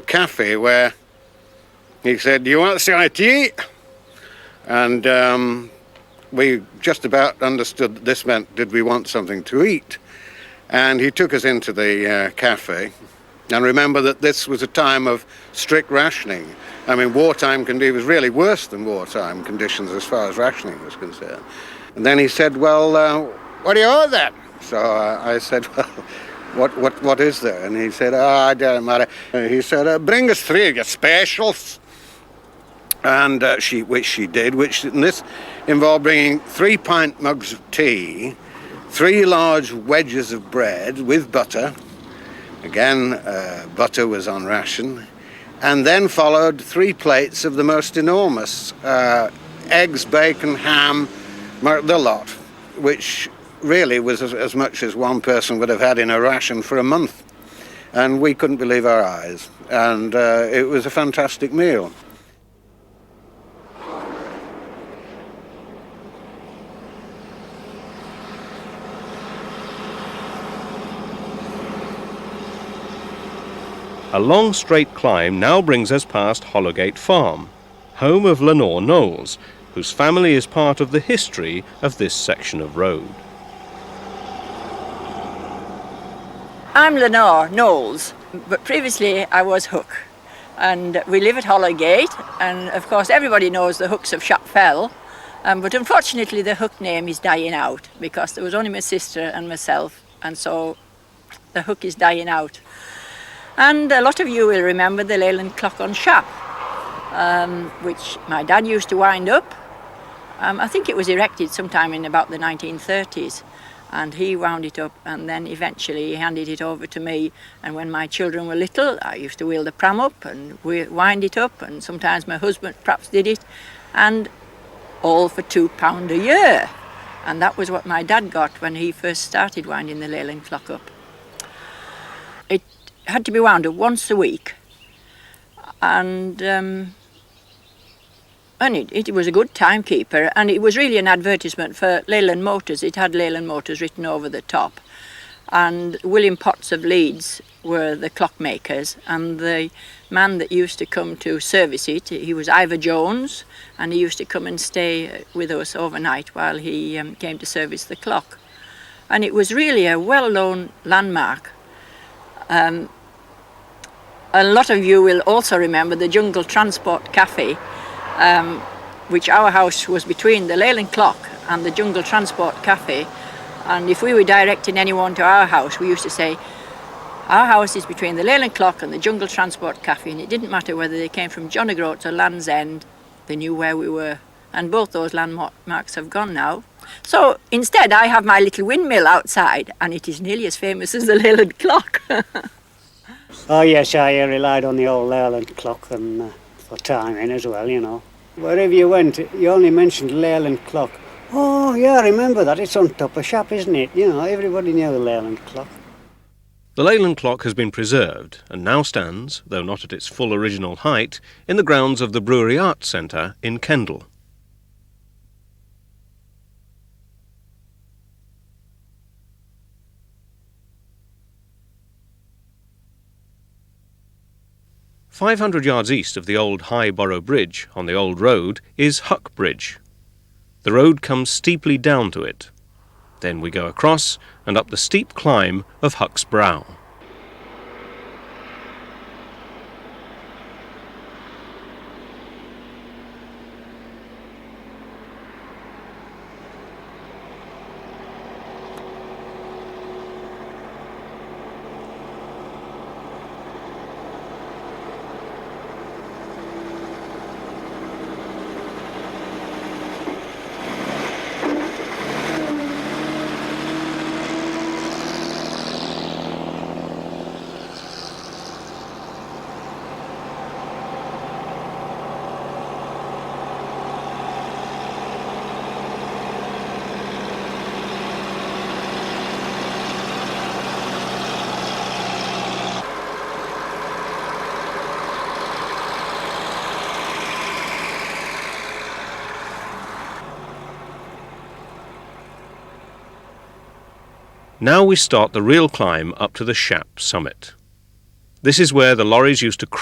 cafe where he said, "Do you want something to eat?" And we just about understood that this meant, did we want something to eat? And he took us into the cafe. And remember that this was a time of strict rationing. I mean, wartime conditions was really worse than wartime conditions as far as rationing was concerned. And then he said, "Well, what do you want then?" So I said, "Well, what is there?" And he said, "Oh, it doesn't matter." He said, "Bring us 3 of your specials." And which she did, and this involved bringing 3 pint mugs of tea, 3 large wedges of bread with butter. Again, butter was on ration. And then followed 3 plates of the most enormous eggs, bacon, ham, the lot, which really was as much as one person would have had in a ration for a month. And we couldn't believe our eyes. And it was a fantastic meal. A long straight climb now brings us past Hollowgate Farm, home of Lenore Knowles, whose family is part of the history of this section of road. I'm Lenore Knowles, but previously I was Huck, and we live at Hollowgate, and of course everybody knows the Hucks of Shap Fell, but unfortunately the Huck name is dying out because there was only my sister and myself, and so the Huck is dying out. And a lot of you will remember the Leyland Clock on Shap, which my dad used to wind up. I think it was erected sometime in about the 1930s, and he wound it up, and then eventually he handed it over to me. And when my children were little, I used to wheel the pram up and wind it up, and sometimes my husband perhaps did it, and all for £2 a year. And that was what my dad got when he first started winding the Leyland Clock up. It had to be wound up once a week, and it was a good timekeeper, and it was really an advertisement for Leyland Motors. It had Leyland Motors written over the top, and William Potts of Leeds were the clockmakers, and the man that used to come to service it, he was Ivor Jones, and he used to come and stay with us overnight while he came to service the clock. And it was really a well-known landmark. A lot of you will also remember the Jungle Transport Cafe, which our house was between the Leyland Clock and the Jungle Transport Cafe. And if we were directing anyone to our house, we used to say, "Our house is between the Leyland Clock and the Jungle Transport Cafe," and it didn't matter whether they came from John O'Groats or Land's End, they knew where we were. And both those landmarks have gone now. So instead I have my little windmill outside, and it is nearly as famous as the Leyland Clock. Oh yes, I relied on the old Leyland Clock and for timing as well, you know. Wherever you went, you only mentioned Leyland Clock. Oh yeah, I remember that. It's on top of Shap, isn't it? You know, everybody knew the Leyland Clock. The Leyland Clock has been preserved and now stands, though not at its full original height, in the grounds of the Brewery Arts Centre in Kendal. "500 yards east of the old High Borough Bridge on the old road is Huck Bridge. The road comes steeply down to it. Then we go across and up the steep climb of Huck's Brow. Now we start the real climb up to the Shap summit. This is where the lorries used to crawl